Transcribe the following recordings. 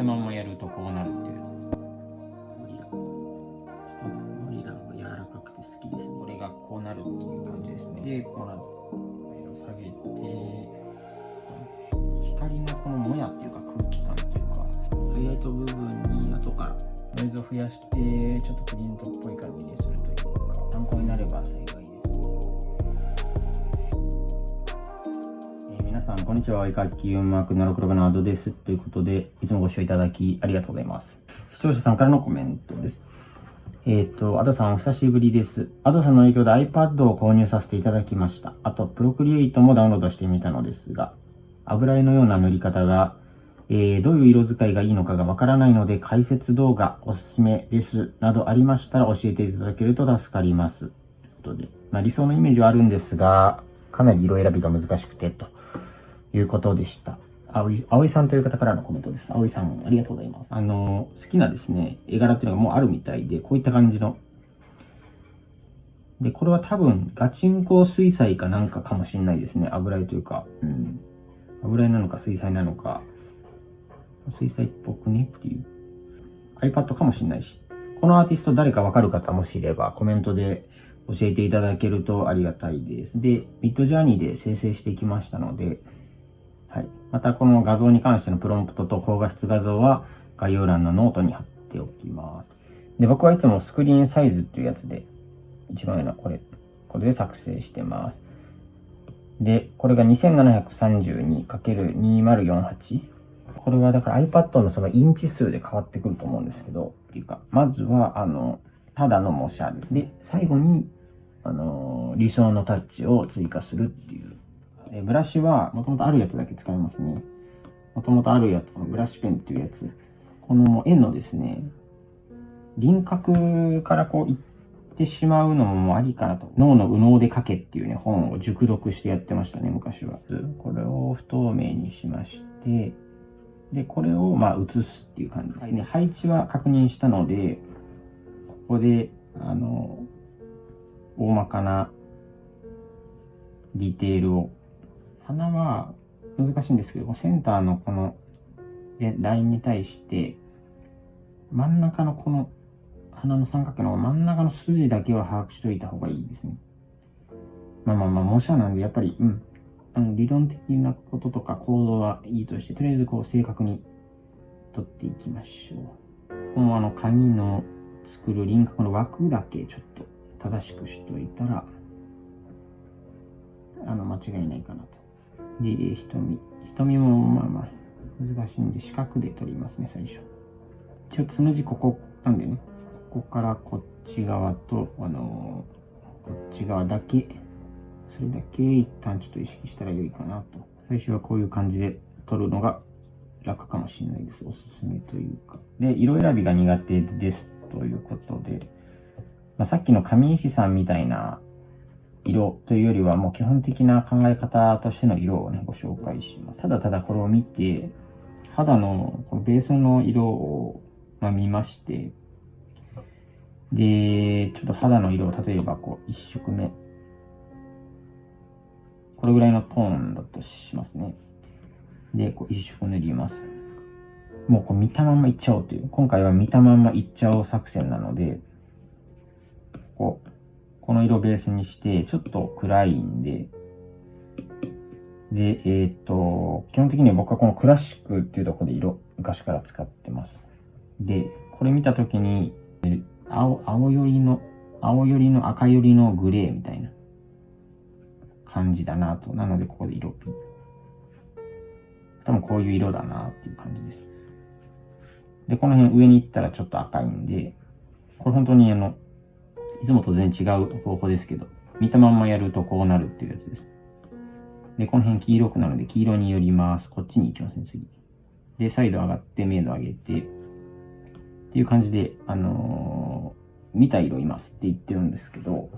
たまんまやるとこうなるっていうやつです。ゴリラのが柔らかくて好きですね。これがこうなるっていう感じですね。で、こうなる。色下げて、光のこのもやっていうか空気感っていうか、ハイライト部分に後からノイズを増やして、ちょっとプリントっぽい感じにするというか、参考になれば幸いです。皆さん、こんにちは。絵描き4マーク76番のアドです。ということで、いつもご視聴いただきありがとうございます。視聴者さんからのコメントです。アドさんお久しぶりです。アドさんの影響で iPad を購入させていただきました。あと、Procreate もダウンロードしてみたのですが、油絵のような塗り方が、どういう色使いがいいのかがわからないので、解説動画おすすめです。などありましたら教えていただけると助かります。ということで、理想のイメージはあるんですが、かなり色選びが難しくて、ということでした。葵さんという方からのコメントです。葵さん、ありがとうございます。好きなですね、絵柄っていうのがもうあるみたいで、こういった感じの。で、これは多分、ガチンコ水彩かなんかかもしれないですね。油絵というか、油絵なのか水彩なのか、水彩っぽくねっていう。iPad かもしれないし。このアーティスト誰かわかる方もしいれば、コメントで教えていただけるとありがたいです。で、ミッドジャーニーで生成してきましたので、はい。またこの画像に関してのプロンプトと高画質画像は概要欄のノートに貼っておきます。で、僕はいつもスクリーンサイズっていうやつで、一番上のこれで作成してます。で、これが 2732×2048。これはだから iPad のそのインチ数で変わってくると思うんですけど、っていうか、まずは、ただの模写ですね。最後に、理想のタッチを追加するっていう。ブラシはもともとあるやつだけ使いますね。もともとあるやつ、ブラシペンっていうやつ。この絵のですね、輪郭からこういってしまうのもありかなと。脳の右脳で描けっていうね、本を熟読してやってましたね、昔は。これを不透明にしまして、で、これを写すっていう感じですね。配置は確認したので、ここで、大まかなディテールを。鼻は難しいんですけど、センターのこのラインに対して、真ん中のこの鼻の三角形の真ん中の筋だけは把握しといた方がいいですね。模写なんで、やっぱり、理論的なこととか構造はいいとして、とりあえずこう正確に取っていきましょう。この紙の作る輪郭の枠だけちょっと正しくしといたら、間違いないかなと。で、瞳も難しいんで四角で取りますね、最初。一応つむじここなんでね、ここからこっち側と、こっち側だけ、それだけ一旦ちょっと意識したら良いかなと。最初はこういう感じで取るのが楽かもしれないです。おすすめというか。で、色選びが苦手ですということで、さっきの上石さんみたいな色というよりはもう基本的な考え方としての色をね、ご紹介します。ただただこれを見て、肌のこのベースの色を見まして、で、ちょっと肌の色を例えばこう一色目。これぐらいのトーンだとしますね。で、こう一色塗ります。もうこう見たまんまいっちゃおうという。今回は見たまんまいっちゃおう作戦なので、この色ベースにして、ちょっと暗いんで、で、基本的には僕はこのクラシックっていうところで色、昔から使ってます。で、これ見たときに、青寄りの赤寄りのグレーみたいな感じだなと。なので、ここで色ピン。多分こういう色だなっていう感じです。で、この辺上に行ったらちょっと赤いんで、これ本当にいつもと全然違う方法ですけど、見たまんまやるとこうなるっていうやつです。で、この辺黄色くなるので黄色に寄ります。こっちに行きますね、次。で、サイド上がって、明度上げて、っていう感じで、見た色いますって言ってるんですけど、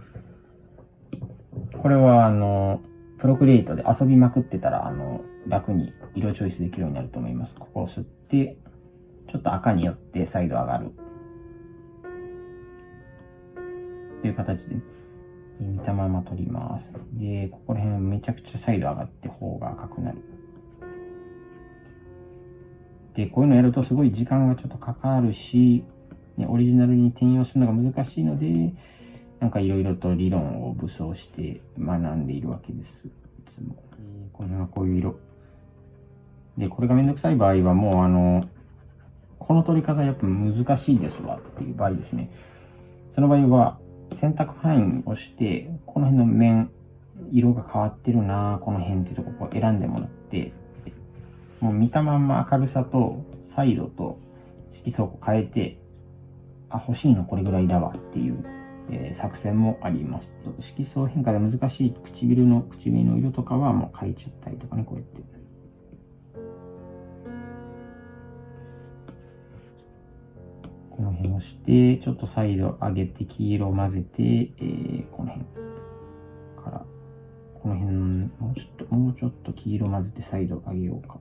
これはプロクリエイトで遊びまくってたら、楽に色チョイスできるようになると思います。ここを吸って、ちょっと赤によってサイド上がる。っていう形で、見たまま取ります。で、ここら辺めちゃくちゃサイド上がって方が赤くなる。で、こういうのやるとすごい時間がちょっとかかるし、ね、オリジナルに転用するのが難しいので、なんかいろいろと理論を武装して学んでいるわけです。いつも。これはこういう色。で、これがめんどくさい場合はもうこの取り方やっぱ難しいですわっていう場合ですね。その場合は選択範囲をして、この辺の面、色が変わってるなこの辺っていうところを選んでもらって、もう見たまんま明るさとサイドと色相を変えて、あ、欲しいのこれぐらいだわっていう、作戦もあります。色相変化で難しい唇の色とかはもう変えちゃったりとかね、こうやって。この辺をして、ちょっとサイド上げて黄色を混ぜて、この辺から、この辺、もうちょっと黄色混ぜてサイド上げようか。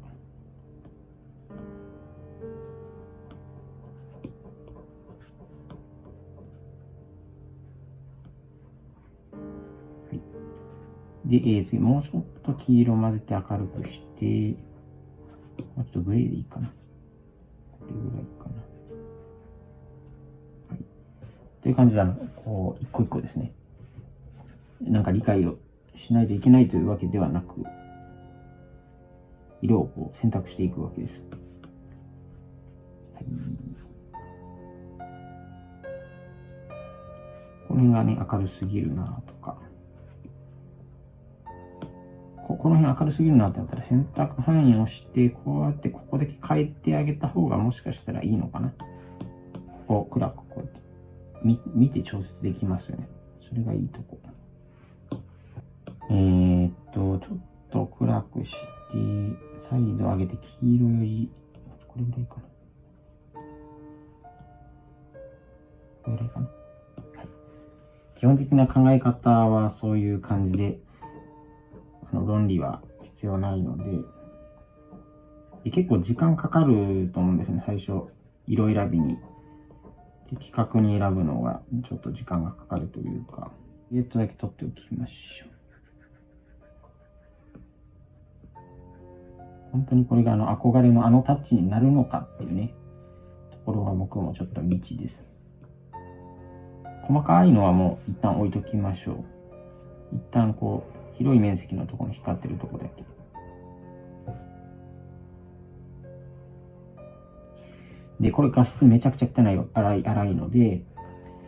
で、次、もうちょっと黄色混ぜて明るくして、もうちょっとグレーでいいかな。これぐらいかな。はい。という感じで、こう、一個一個ですね。なんか理解をしないといけないというわけではなく、色をこう選択していくわけです。はい。この辺がね、明るすぎるなとか。この辺明るすぎるなってなったら選択範囲をして、こうやってここだけ変えてあげた方がもしかしたらいいのかな。ここ暗くこうやって見て調節できますよね。それがいいとこ。ちょっと暗くして、サイド上げて黄色より、これぐらいかな。これぐらいかな。はい。基本的な考え方はそういう感じで、論理は必要ないので、結構時間かかると思うんですね、最初。色選びに。的確に選ぶのがちょっと時間がかかるというか、だけ取っておきましょう。本当にこれが憧れのタッチになるのかっていうね、ところは僕もちょっと未知です。細かいのはもう一旦置いときましょう。一旦こう、広い面積のところに光ってるところだけ。で、これ画質めちゃくちゃ汚い、荒いので、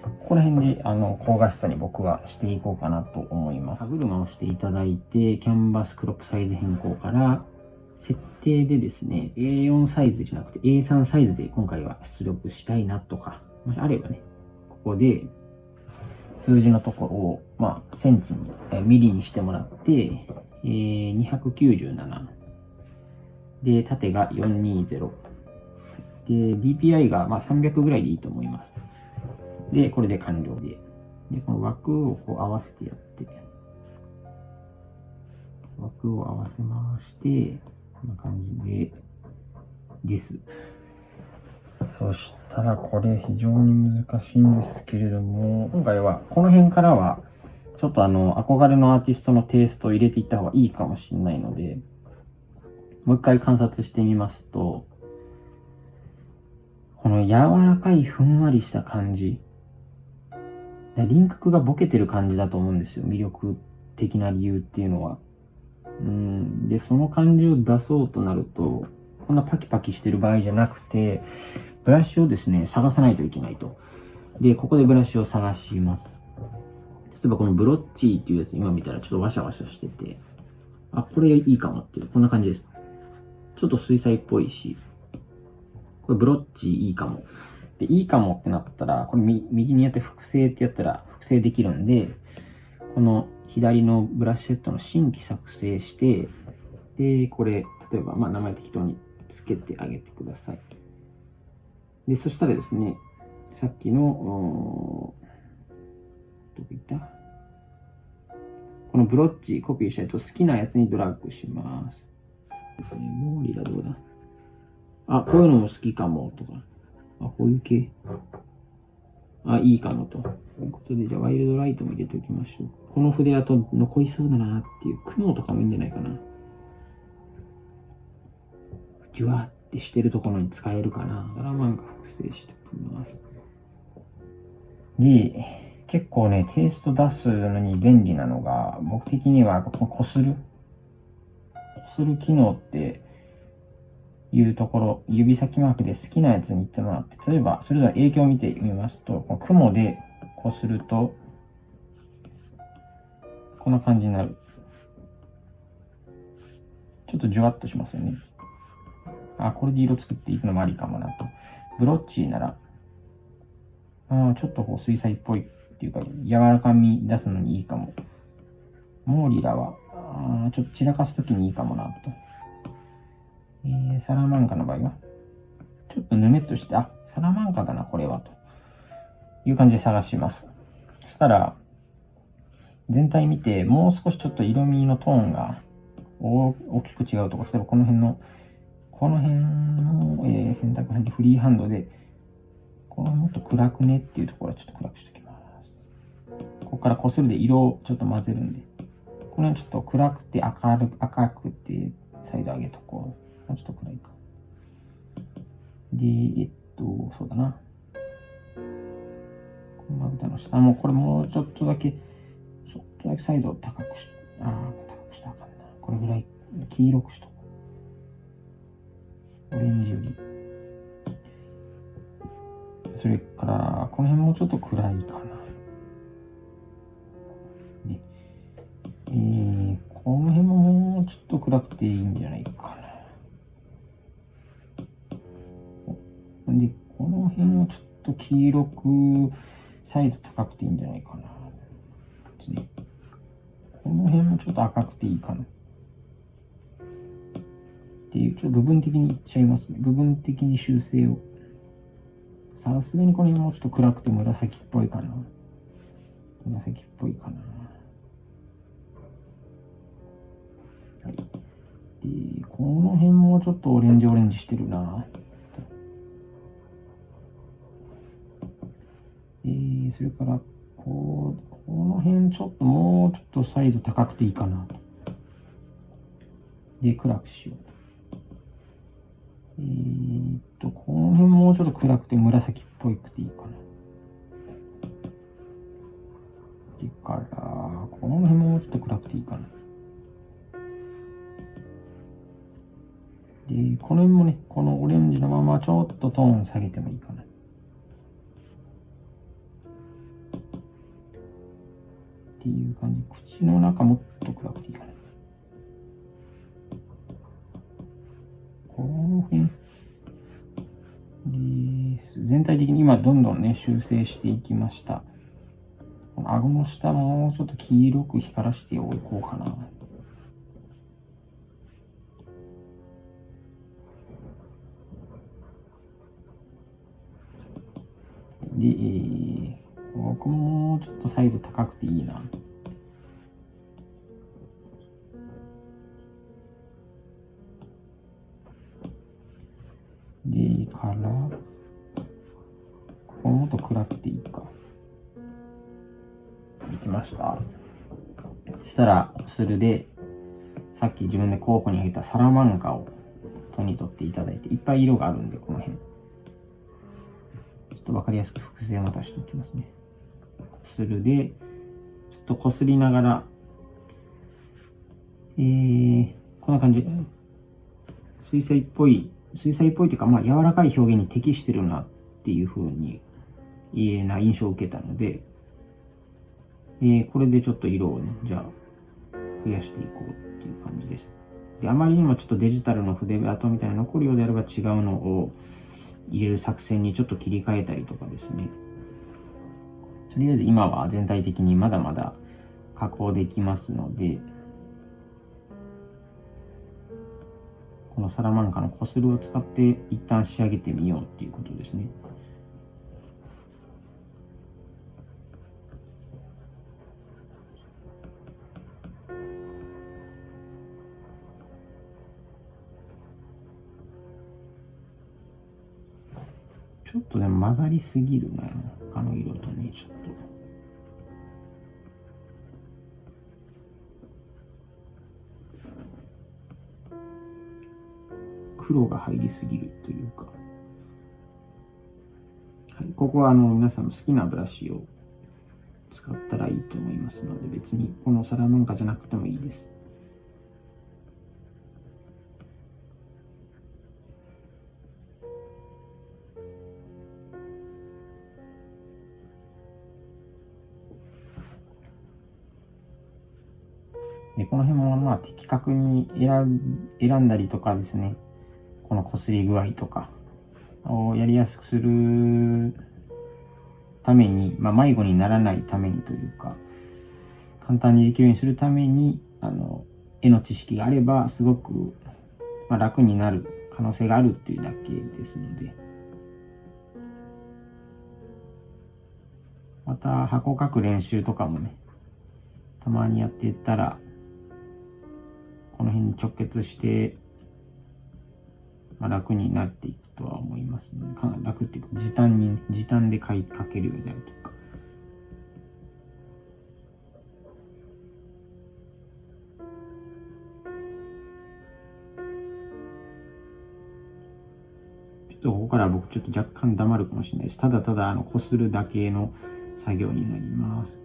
ここら辺で高画質さに僕はしていこうかなと思います。歯車をしていただいて、キャンバスクロップサイズ変更から、設定でですね、A4 サイズじゃなくて A3 サイズで今回は出力したいなとか、もしあればね、ここで数字のところを、センチに、ミリにしてもらって、297。で、縦が420。で、DPI が300ぐらいでいいと思います。で、これで完了で。で、この枠をこう合わせてやって、枠を合わせまして、こんな感じです。そしたらこれ非常に難しいんですけれども、今回はこの辺からは、ちょっと憧れのアーティストのテイストを入れていった方がいいかもしれないので、もう一回観察してみますと、この柔らかいふんわりした感じ。輪郭がボケてる感じだと思うんですよ。魅力的な理由っていうのは。で、その感じを出そうとなると、こんなパキパキしてる場合じゃなくて、ブラシをですね、探さないといけないと。で、ここでブラシを探します。例えばこのブロッチーっていうやつ今見たらちょっとワシャワシャしてて、あ、これいいかもっていう、こんな感じです。ちょっと水彩っぽいし、これブロッチーいいかも。で、いいかもってなったら、これ右にやって複製ってやったら複製できるんで、この左のブラシセットの新規作成して、で、これ、例えば、名前適当につけてあげてください。で、そしたらですね、さっきの、どこ行った?このブロッチコピーしたやつを好きなやつにドラッグします。ですね、もうリラどうだ?あ、こういうのも好きかもとか。あ、こういう系。あ、いいかもと。ということで、じゃあワイルドライトも入れておきましょう。この筆だと残りそうだなっていう、雲とかもいいんじゃないかな。じゅわってしてるところに使えるかな。サラマンカ複製しておきます。で、結構ね、テイスト出すのに便利なのが、僕的にはこする機能っていうところ、指先マークで好きなやつに行ってもらって、例えば、それぞれ影響を見てみますと、この雲でこすると、こんな感じになる。ちょっとじゅわっとしますよね。これで色作っていくのもありかもなと。ブロッチーなら、ちょっとこう水彩っぽいっていうか、柔らかみ出すのにいいかも。モーリラは、ちょっと散らかすときにいいかもなと。サラマンカの場合は、ちょっとぬめっとして、サラマンカだな、これは、という感じで探します。そしたら、全体見て、もう少しちょっと色味のトーンが大きく違うところ、例えばこの辺の、選択範囲でフリーハンドで、このもっと暗くねっていうところはちょっと暗くしておきます。ここからこするで色をちょっと混ぜるんで、この辺ちょっと暗くて赤くて再度上げとこう。もうちょっと暗いか。で、そうだな。このまぶたの下もこれもうちょっとだけ再度高くし、高くしたらあかんな。これぐらい黄色くしとこう。オレンジより。それから、この辺もちょっと暗いかな。で、この辺ももうちょっと暗くていいんじゃないかな。で、この辺もちょっと黄色く、再度高くていいんじゃないかな。でこの辺もちょっと赤くていいかな。っていう、ちょっと部分的にいっちゃいますね。部分的に修正を。さすがにこの辺もちょっと暗くて紫っぽいかな。紫っぽいかな。はい。で、この辺もちょっとオレンジしてるな。それから、この辺ちょっともうちょっとサイズ高くていいかなと。で、暗くしようと。この辺もうちょっと暗くて紫っぽくていいかな。でから、この辺もうちょっと暗くていいかな。で、この辺もね、このオレンジのままちょっとトーン下げてもいいかな。っていう感じ。口の中もっと暗くていいかな。この辺です。全体的に今どんどんね、修正していきました。この顎の下もちょっと黄色く光らしておこうかな。で、ここもちょっとサイド高くていいな。で、から、ここもっと暗くていいか。できました。そしたら、こするで、さっき自分で候補に挙げたサラマンカを手に取っていただいて、いっぱい色があるんで、この辺。ちょっとわかりやすく複製をまたしておきますね。こするで、ちょっとこすりながら、こんな感じ。水彩っぽいというか、柔らかい表現に適してるなっていう風に、な印象を受けたので、これでちょっと色をね、じゃあ、増やしていこうっていう感じです。で、あまりにもちょっとデジタルの筆跡みたいな残るようであれば違うのを入れる作戦にちょっと切り替えたりとかですね。とりあえず今は全体的にまだまだ加工できますので、このサラマンカのこするを使って一旦仕上げてみようっていうことですね。ちょっとでも混ざりすぎるな、他の色とね、ちょっと。黒が入りすぎるというか、はい、ここは皆さんの好きなブラシを使ったらいいと思いますので、別にこのサラマンカじゃなくてもいいです。で、この辺もまあ的確に選んだりとかですね、この擦り具合とかをやりやすくするために、まあ、迷子にならないためにというか、簡単にできるようにするために、絵の知識があれば、すごく、まあ、楽になる可能性があるっていうだけですので。また、箱を書く練習とかもね、たまにやっていったら、この辺に直結して、まあ、楽になっていくとは思いますので、かなり楽っていうか、時短で書けるようになるというか。ここから僕ちょっと若干黙るかもしれないです。ただただこするだけの作業になります。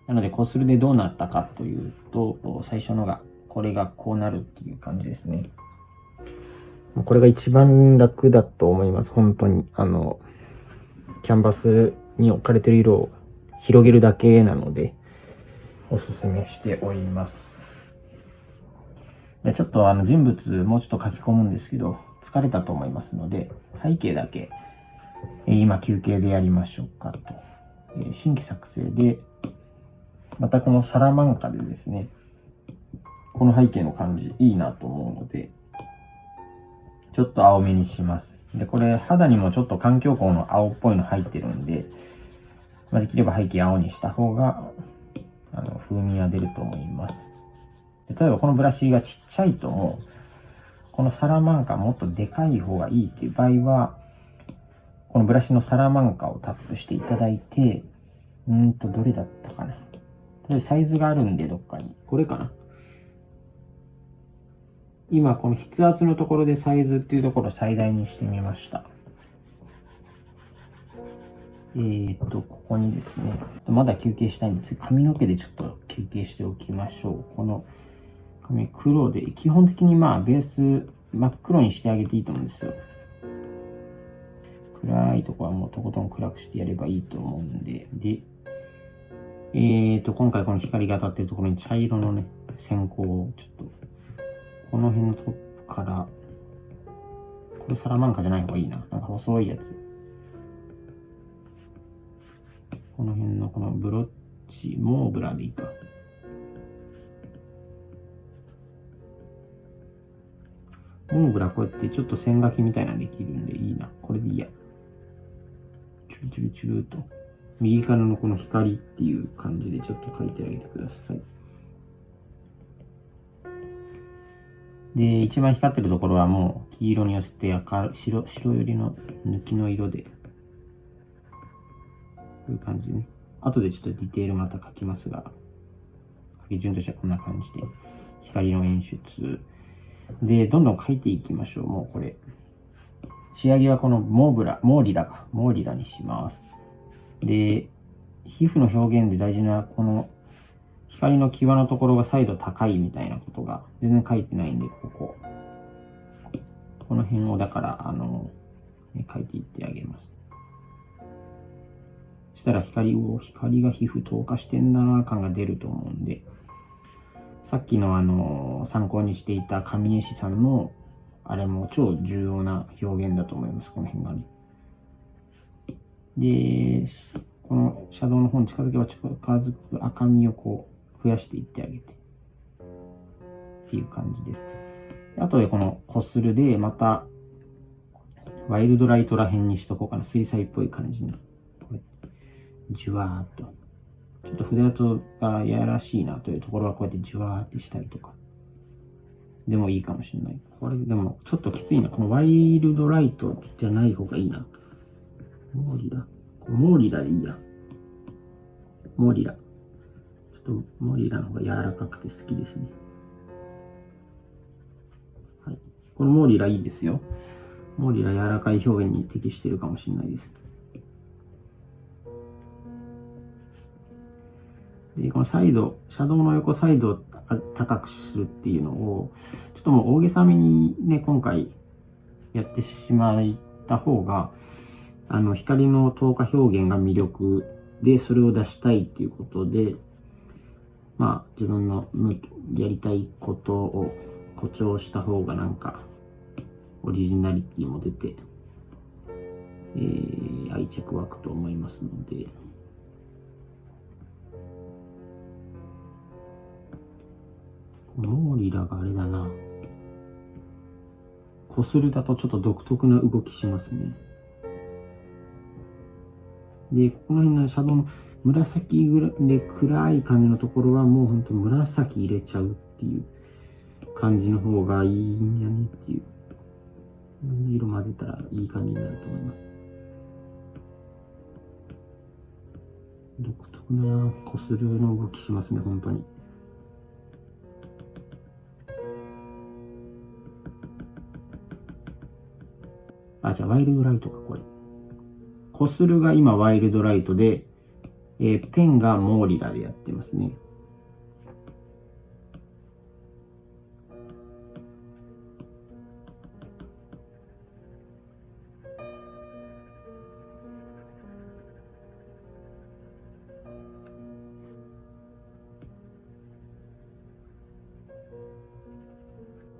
なので、こするでどうなったかというと、最初のが、これがこうなるっていう感じですね。これが一番楽だと思います。本当に。キャンバスに置かれている色を広げるだけなので、おすすめしております。で、ちょっと人物もうちょっと書き込むんですけど、疲れたと思いますので、背景だけ、今休憩でやりましょうかと。新規作成で、またこのサラマンカでですね、この背景の感じいいなと思うので、ちょっと青めにします。で、これ肌にもちょっと環境光の青っぽいの入ってるんで、できれば背景青にした方が、風味は出ると思います。例えばこのブラシがちっちゃいとも、このサラマンカもっとでかい方がいいっていう場合は、このブラシのサラマンカをタップしていただいて、どれだったかな。とりあえずサイズがあるんで、どっかに。これかな。今、この筆圧のところでサイズっていうところを最大にしてみました。ここにですね、まだ休憩したいんで、次髪の毛でちょっと休憩しておきましょう。この髪黒で、基本的にベース真っ黒にしてあげていいと思うんですよ。暗いところはもうとことん暗くしてやればいいと思うんで、今回この光が当たってるところに茶色のね、線香をちょっと、この辺のトップから、これサラマンカじゃない方がいいな。なんか細いやつ。この辺のこのブロッチ、モーブラでいいか。モーブラこうやってちょっと線書きみたいなのできるんでいいな。これでいいや。チュルチュルチュルと。右からのこの光っていう感じでちょっと書いてあげてください。で、一番光ってるところはもう黄色に寄せて白寄りの抜きの色で、こういう感じね。後でちょっとディテールまた書きますが、書き順としてはこんな感じで、光の演出。で、どんどん書いていきましょう。もうこれ。仕上げはこのモーリラにします。で、皮膚の表現で大事なこの光の際のところが再度高いみたいなことが全然書いてないんで、この辺をだから書いていってあげます。そしたら光が皮膚透過してんな感が出ると思うんで、さっきの参考にしていた神絵師さんのあれも超重要な表現だと思います、この辺がね。で、このシャドウの方に近づけば近づく赤みをこう増やしていってあげてっていう感じです。あとでこのこするでまたワイルドライトら辺にしとこうかな。水彩っぽい感じに。じゅわーっと。ちょっと筆跡がやらしいなというところはこうやってじゅわーってしたりとか。でもいいかもしれない。これでもちょっときついな。このワイルドライトじゃない方がいいな。モーリラでいいや。モーリラ。ちょっとモーリラの方が柔らかくて好きですね。はい。このモーリラいいですよ。モーリラ柔らかい表現に適しているかもしれないです。で、このサイド、シャドウの横サイドを高くするっていうのを、ちょっともう大げさめにね、今回やってしまった方が、光の透過表現が魅力で、それを出したいっていうことで、自分のやりたいことを誇張した方がなんか、オリジナリティも出て、愛着湧くと思いますので、モーリラがあれだな。こするだとちょっと独特な動きしますね。で、この辺のシャドウの紫で暗い感じのところはもうほんと紫入れちゃうっていう感じの方がいいんじゃねっていう。色混ぜたらいい感じになると思います。独特なこするの動きしますね、本当に。じゃあワイルドライトか、これ。こするが今ワイルドライトで、ペンがモーリラでやってますね。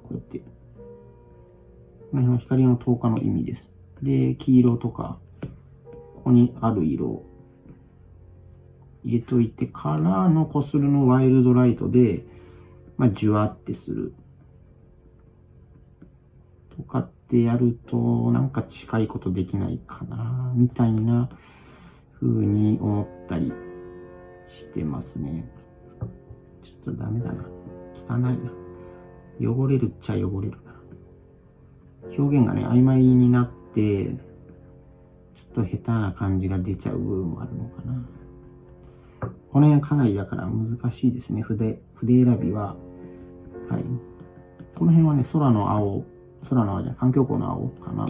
こうやって。この辺は光の透過の意味です。で、黄色とか、ここにある色を入れといてからのこするのワイルドライトで、じゅわってする。とかってやると、なんか近いことできないかな、みたいな風に思ったりしてますね。ちょっとダメだな。汚いな。汚れるっちゃ汚れるな。表現がね、曖昧になって、ちょっと下手な感じが出ちゃう部分もあるのかな。この辺かなりだから難しいですね。筆選びは。はい。この辺はね、空の青じゃ環境光の青かな。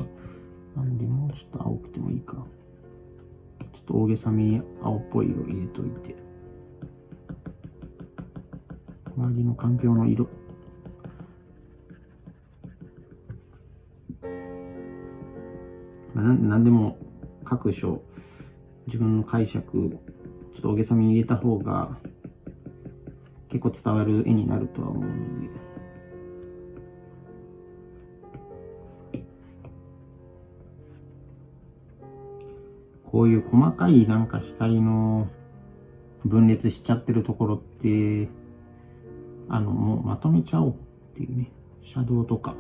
なんで、もうちょっと青くてもいいか。ちょっと大げさに青っぽい色入れといて。周りの環境の色。なんでも各所、自分の解釈、ちょっと大げさに入れた方が、結構伝わる絵になるとは思うので。こういう細かいなんか光の分裂しちゃってるところって、もうまとめちゃおうっていうね、シャドウとか。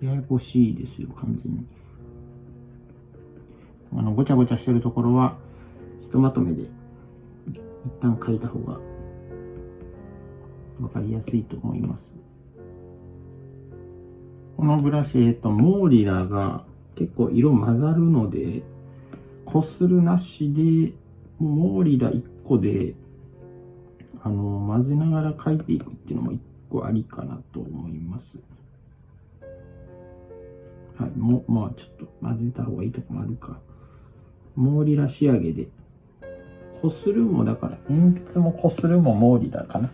ややこしいですよ、完全に。ごちゃごちゃしてるところは、ひとまとめで一旦描いた方がわかりやすいと思います。このブラシ、モーリラが結構色混ざるので、こするなしで、モーリラ1個で、混ぜながら描いていくっていうのも1個ありかなと思います。はい、まあちょっと混ぜた方がいいとこもあるか。モーリラ仕上げで。こするもだから、鉛筆もこするもモーリラかな。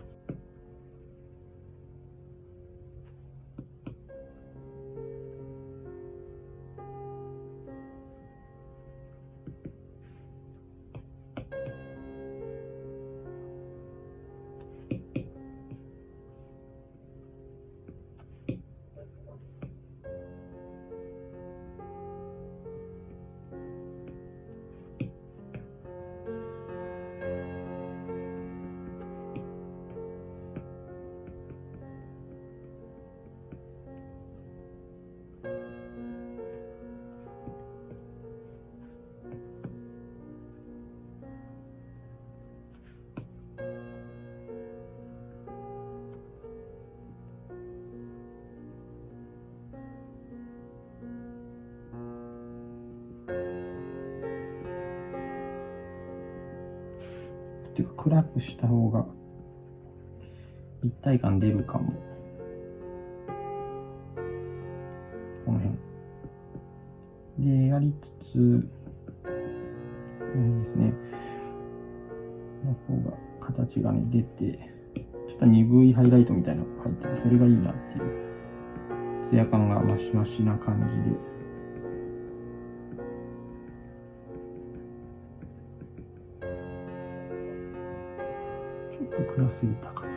っていうか暗くした方が立体感出るかも。この辺でやりつつ、ですね、の方が形がね出て、ちょっと鈍いハイライトみたいなのが入ってて、それがいいなっていう、ツヤ感がマシマシな感じで。ちょっと暗すぎたかな。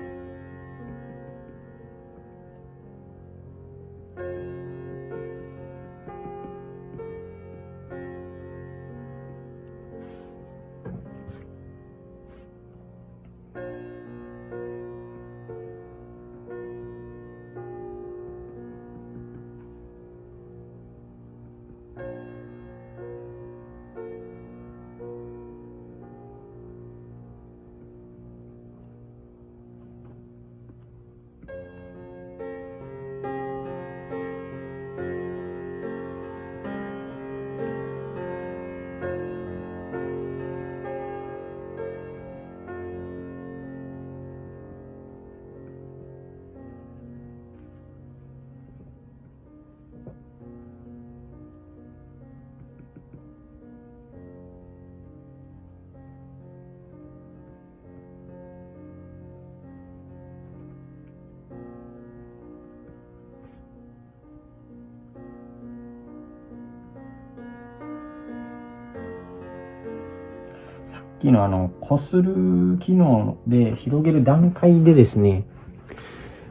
きのこする機能で広げる段階でですね、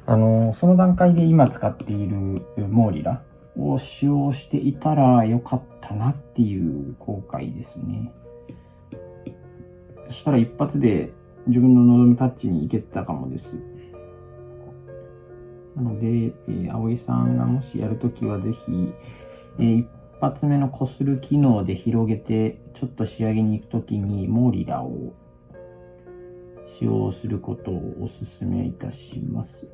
その段階で今使っているモーリラを使用していたらよかったなっていう後悔ですね。そしたら一発で自分の望むタッチにいけたかもです。なので、葵さんがもしやるときはぜひ、一発目のこする機能で広げてちょっと仕上げに行くときにモーリラを使用することをお勧めいたします。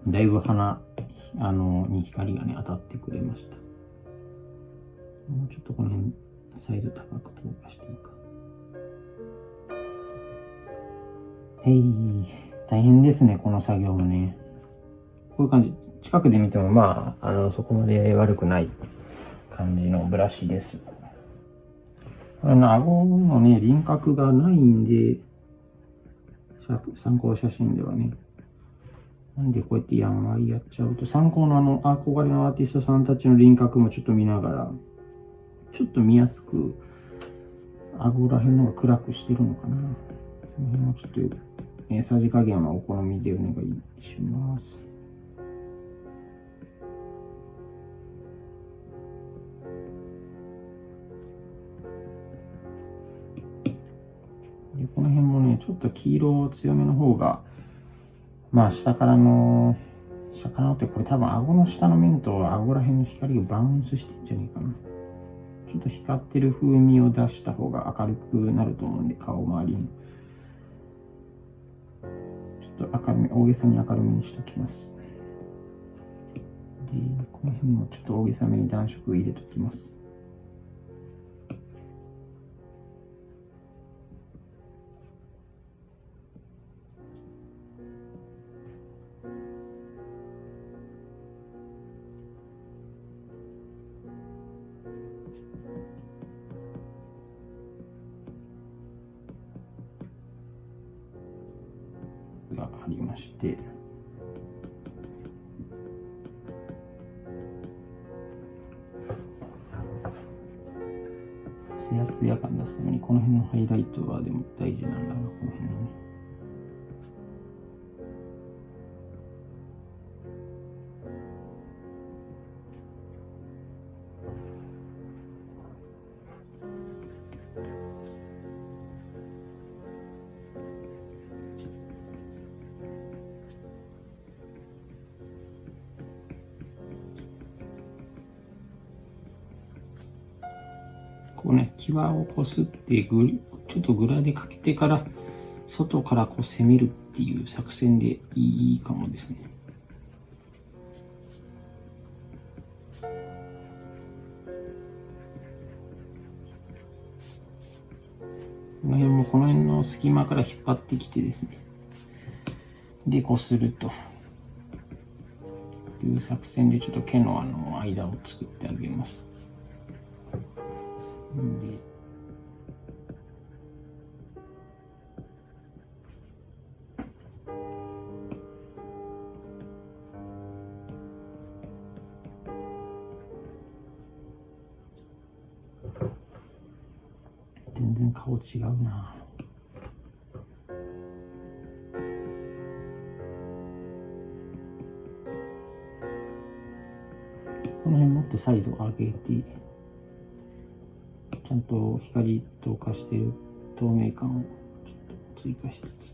だいぶ鼻に光がね当たってくれました。もうちょっとこの辺サイド高く投下していいか。大変ですね、この作業もね。こういう感じ、近くで見てもまあそこまで悪くない感じのブラシです。これの顎のね輪郭がないんで、参考写真ではね。なんでこうやってやんわりやっちゃうと、参考の憧れのアーティストさんたちの輪郭もちょっと見ながら、ちょっと見やすく、顎らへんのが暗くしてるのかな。その辺もちょっと、さじ加減はお好みでお願いします。でこの辺もね、ちょっと黄色強めの方が、まあ下からってこれ多分顎の下の面と顎らへんの光がバウンスしてんじゃねえかな。ちょっと光ってる風味を出した方が明るくなると思うんで、顔周りに。ちょっと明るめ、大げさに明るめにしておきます。で、この辺もちょっと大げさめに暖色入れておきます。がありまして、ツヤツヤ感出すためにこの辺のハイライトはでも大事なんだな、この辺のね。こうね、際をこすってちょっとグラでかけてから外からこう攻めるっていう作戦でいいかもですね。この辺の隙間から引っ張ってきてですね。で、こするという作戦でちょっと毛の間を作ってあげます。で、全然顔違うな。この辺もっとサイド上げて、ちゃんと光透過してる透明感をちょっと追加しつつ。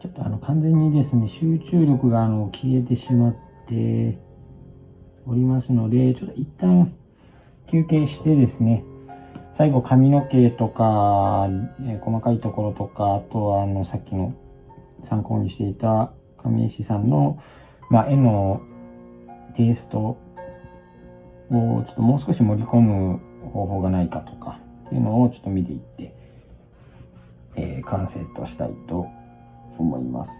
ちょっと完全にですね、集中力が消えてしまっておりますので、ちょっと一旦休憩してですね、最後髪の毛とか、細かいところとか、あとはさっきの参考にしていた亀石さんの、絵のテイストをちょっともう少し盛り込む方法がないかとかっていうのをちょっと見ていって、完成としたいと思います。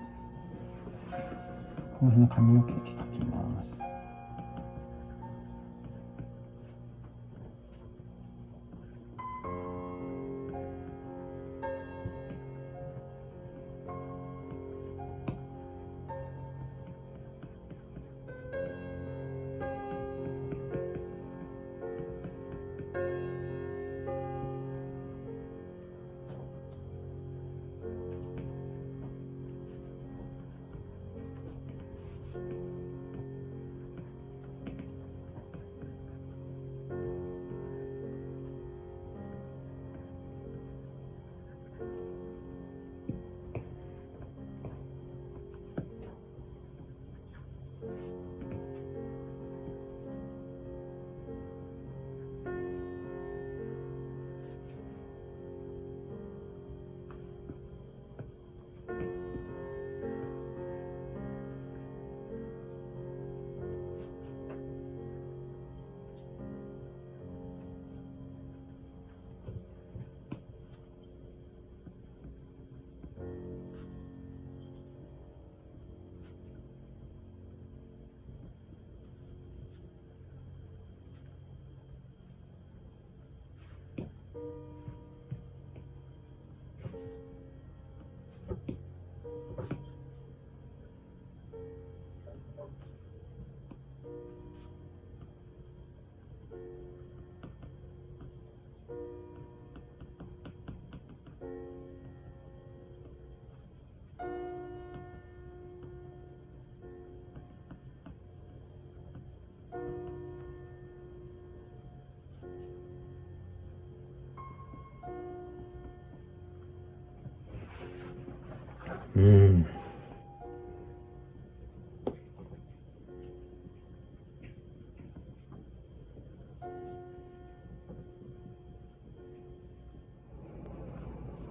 この辺の髪の毛描きます。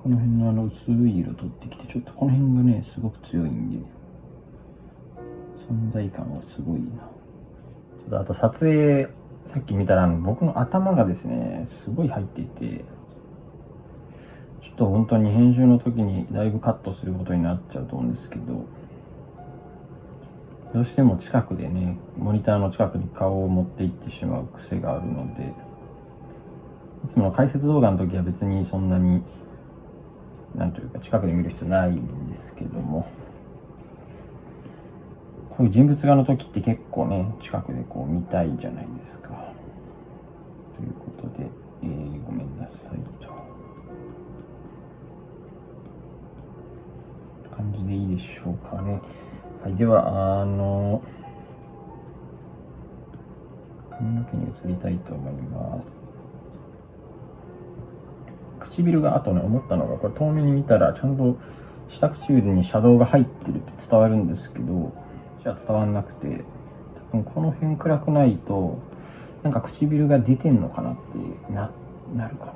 この辺の薄い色取ってきて、ちょっとこの辺がね、すごく強いんで、存在感がすごいな。ちょっとあと撮影、さっき見たら僕の頭がですね、すごい入っていて、ちょっと本当に編集の時にだいぶカットすることになっちゃうと思うんですけど、どうしても近くでね、モニターの近くに顔を持っていってしまう癖があるので、いつもの解説動画の時は別にそんなになんというか近くで見る必要ないんですけども、こういう人物画の時って結構ね、近くでこう見たいじゃないですか。ということで、ごめんなさいと。感じでいいでしょうかね。はい、では、髪の毛に移りたいと思います。唇があとね、思ったのが、これ遠目に見たらちゃんと下唇にシャドウが入ってるって伝わるんですけど、じゃあ伝わんなくて、多分この辺暗くないと、なんか唇が出てんのかなってなるかな。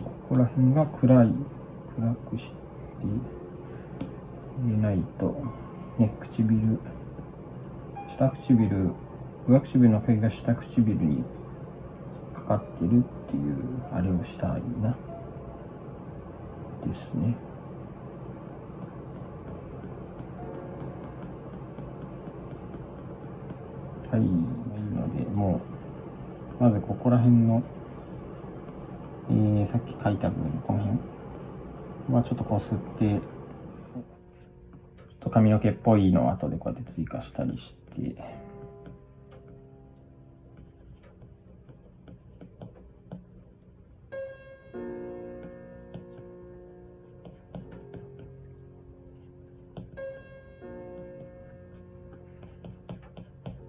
ここら辺が暗くして入れないと、ね、下唇、上唇の影が下唇にかかってるっていうあれをしたいなですね。はい、いいので、もうまずここら辺の、さっき書いた部分、この辺はちょっとこすって、ちょっと髪の毛っぽいのを後でこうやって追加したりして、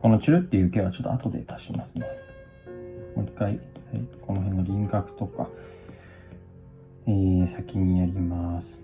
このチュルっていう毛はちょっと後で足しますね。もう一回、この辺の輪郭とか、先にやります。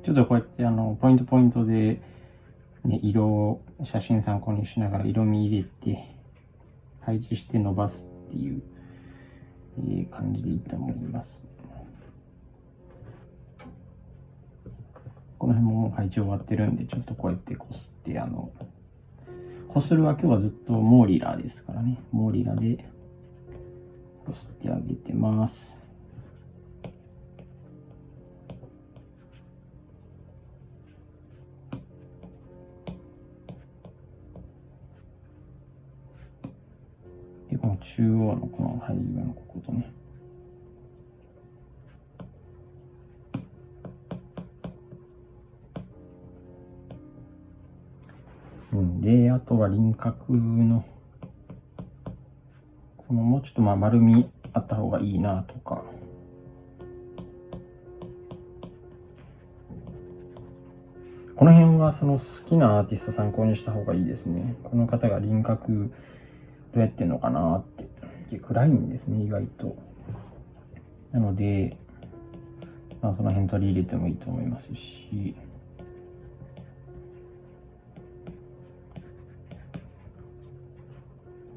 ちょっとこうやってポイントで、ね、色を写真参考にしながら色味入れて配置して伸ばすっていう、感じでいいと思います。この辺ももう配置終わってるんで、ちょっとこうやってこすって、こするは今日はずっとモーリラーですからね。モーリラでこすってあげてます。で、この中央のこの生え際のこことね。で、あとは輪郭の、このもうちょっと丸みあった方がいいなとか、この辺はその好きなアーティスト参考にした方がいいですね。この方が輪郭どうやってんのかなって。暗いんですね、意外と。なので、その辺取り入れてもいいと思いますし、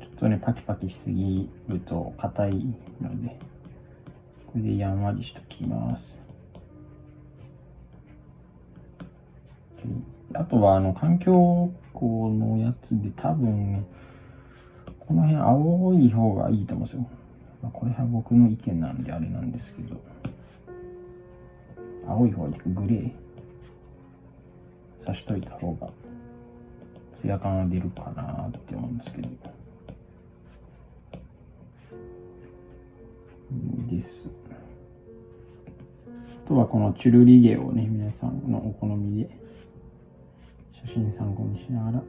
ちょっとね、パキパキしすぎると硬いので、これでやんわりしときます。あとは、環境光のやつで多分、この辺青い方がいいと思うんですよ。これは僕の意見なんであれなんですけど、青い方がグレーさしといた方がツヤ感は出るかなって思うんですけど。です。あとはこのチュルリゲをね、皆さんのお好みで写真参考にしながら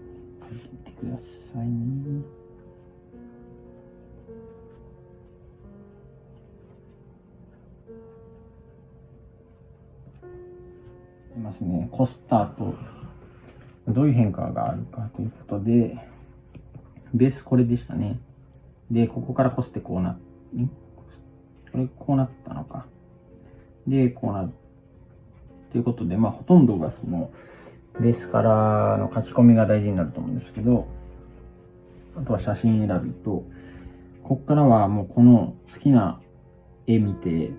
描いてみてくださいね。いますね。こすった後、どういう変化があるかということで、ベースこれでしたね。で、ここからこすってこうな、これこうなったのか。で、こうなる。ということで、ほとんどがその、ベースからの書き込みが大事になると思うんですけど、あとは写真選びと、こっからはもうこの好きな絵見て、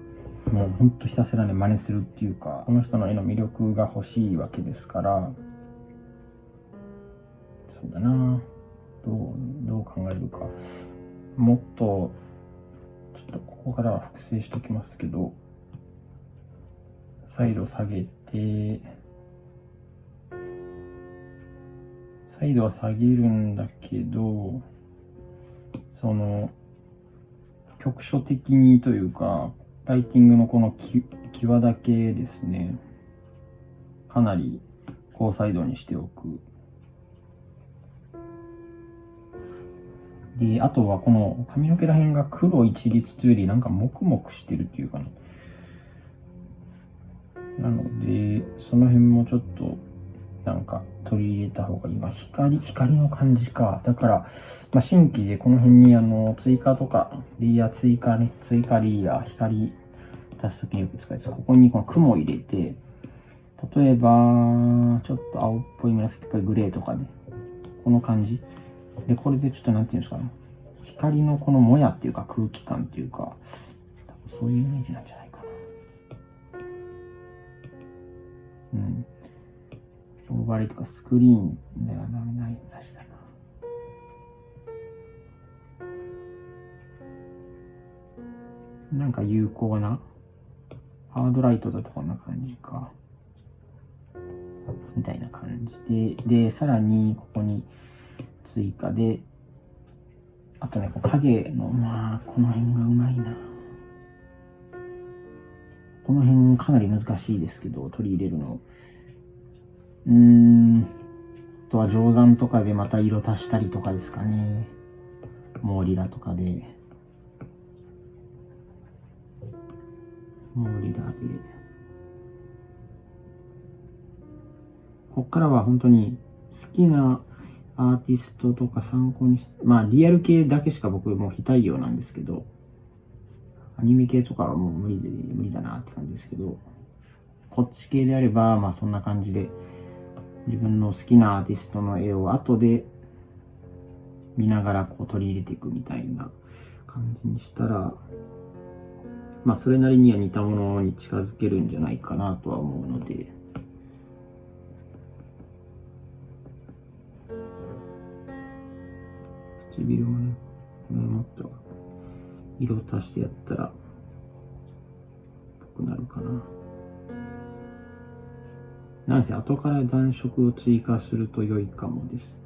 もうほんとひたすらね、真似するっていうか、この人の絵の魅力が欲しいわけですから、そうだな、どう考えるか。もっと、ちょっとここからは複製しときますけど、サイド下げて、サイドは下げるんだけど、その、局所的にというか、ライティングのこの際だけですね、かなり高サイドにしておく。で、あとはこの髪の毛ら辺が黒一律というよりなんかモクモクしてるっていうかなので、その辺もちょっとなんか取り入れた方がいい。光の感じか。だから、新規でこの辺に追加とか、レイヤー追加レイヤー、光足すときによく使います。ここにこの雲を入れて、例えば、ちょっと青っぽい紫っぽいグレーとかで、この感じ。で、これでちょっとなんていうんですかね。光のこのもやっていうか空気感っていうか、多分そういうイメージなんじゃないかな。オーバーレイとかスクリーンではないなしだな。なんか有効なハードライトだとこんな感じか。みたいな感じで、さらにここに追加で、あとね、影の、この辺がうまいな。この辺かなり難しいですけど、取り入れるの。あとは定山とかでまた色足したりとかですかね。モーリラとかで。こっからは本当に好きなアーティストとか参考にして、リアル系だけしか僕も非対応なんですけど、アニメ系とかはもう無理だなって感じですけど、こっち系であれば、そんな感じで、自分の好きなアーティストの絵を後で見ながら取り入れていくみたいな感じにしたら、それなりには似たものに近づけるんじゃないかなとは思うので、唇もね、もっと色足してやったら、ぽくなるかな。なんせ後から暖色を追加すると良いかもです。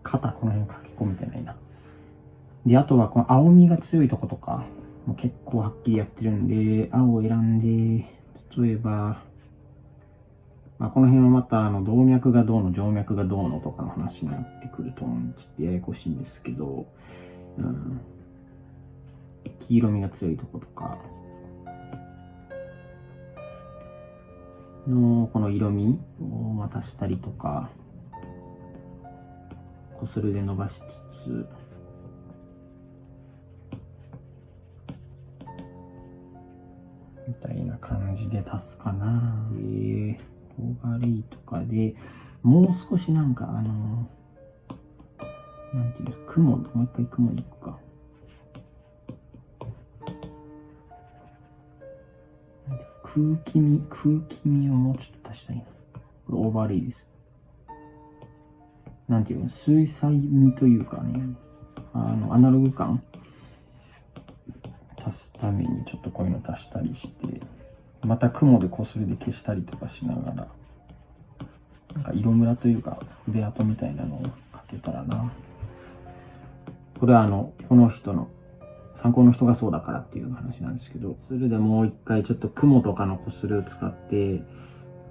肩この辺書き込めてないな。で、あとはこの青みが強いとことか、もう結構はっきりやってるんで、青を選んで、例えば、この辺はまた動脈がどうの、静脈がどうのとかの話になってくると、ちょっとややこしいんですけど、黄色みが強いとことかのこの色味をまたしたりとか、こするで伸ばしつつ、みたいな感じで足すかな。オーバーレイとかでもう少しなんかなんていうの、もう一回雲に行くか。空気味をもうちょっと足したいな。これオーバーレイです。なんていうの、水彩味というかね、アナログ感足すためにちょっとこういうの足したりして、また雲でこするで消したりとかしながら、なんか色ムラというか筆跡みたいなのをかけたらな。これはこの人の参考の人がそうだからっていう話なんですけど、それでもう一回ちょっと雲とかのこするを使って、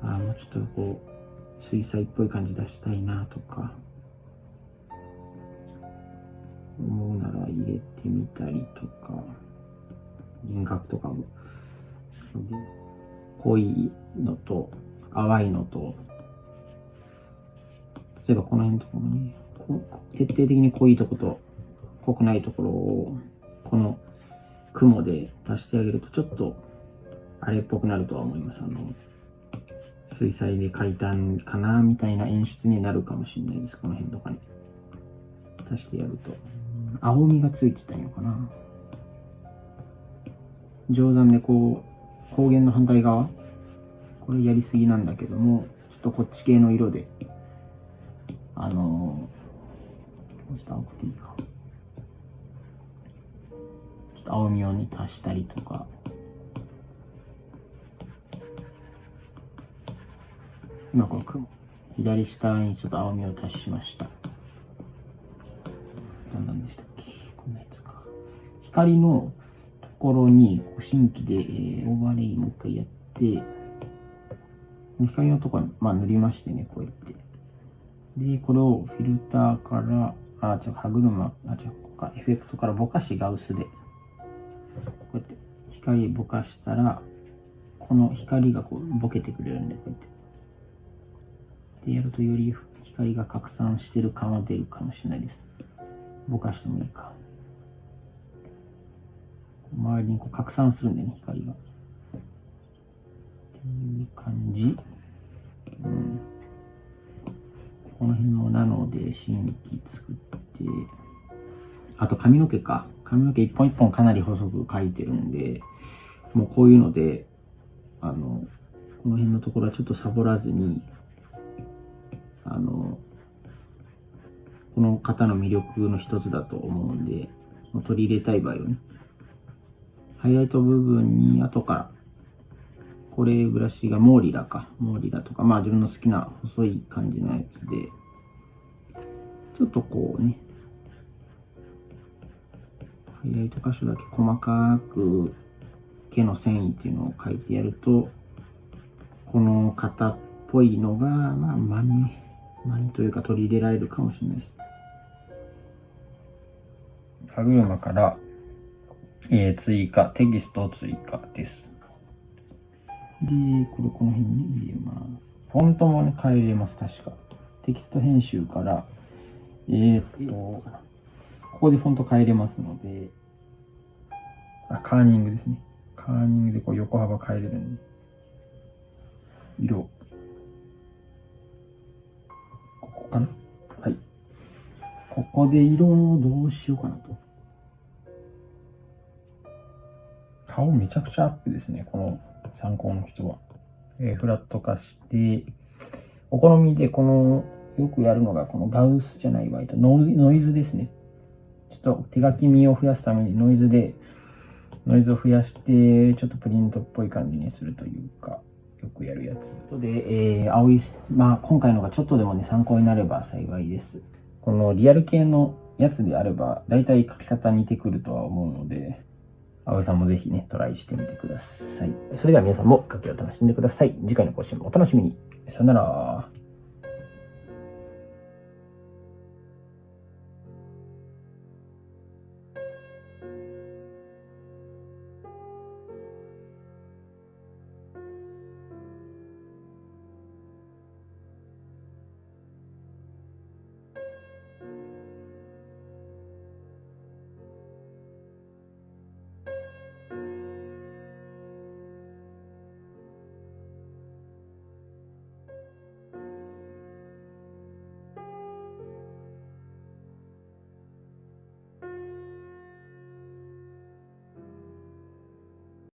もうちょっとこう、水彩っぽい感じ出したいなとか、思うなら入れてみたりとか、輪郭とかも。濃いのと、淡いのと、例えばこの辺のところね、徹底的に濃いところと濃くないところを、この雲で足してあげると、ちょっとあれっぽくなるとは思います。水彩で描いたんかなみたいな演出になるかもしれないです。この辺とかに足してやると。青みがついてたのかな。定山でこう、光源の反対側、これやりすぎなんだけども、ちょっとこっち系の色で、もうちょっと青くていいか。ちょっと青みをね、足したりとか。今この雲、左下にちょっと青みを足しました。何でしたっけ、こんなやつか。光のところに新規で、オーバーレイもう一回やって、光のところに、塗りましてね、こうやって。で、これをフィルターから、歯車、ここか、エフェクトからぼかしガウスで、こうやって光ぼかしたら、この光がこうボケてくれるんで、こうやって。で、やるとより光が拡散してる感は出るかもしれないです。ぼかしてもいいか。周りにこう拡散するんでね、光が。っていう感じ。この辺もなので新規作って、あと髪の毛か。髪の毛一本一本かなり細く描いてるんで、もうこういうので、この辺のところはちょっとサボらずに、この方の魅力の一つだと思うんで、取り入れたい場合はね、ハイライト部分に後から、これブラシがモーリラか。モーリラとか、自分の好きな細い感じのやつで、ちょっとこうね、ハイライト箇所だけ細かく毛の繊維っていうのを描いてやると、この型っぽいのが、真似というか取り入れられるかもしれないです。歯車から、テキストを追加です。で、この辺に入れます。フォントもね、変えれます、確か。テキスト編集から、ここでフォント変えれますので、カーニングですね。カーニングでこう横幅変えれるんで。色。ここかな？はい。ここで色をどうしようかなと。顔めちゃくちゃアップですね、この参考の人は。フラット化して、お好みでよくやるのがこのガウスじゃない場合とノイズですね。ちょっと手書き味を増やすためにノイズを増やして、ちょっとプリントっぽい感じにするというか、よくやるやつ。で、今回のがちょっとでもね、参考になれば幸いです。このリアル系のやつであれば、だいたい書き方似てくるとは思うので、葵さんもぜひね、トライしてみてください。それでは皆さんも書きを楽しんでください。次回の更新もお楽しみに。さよなら。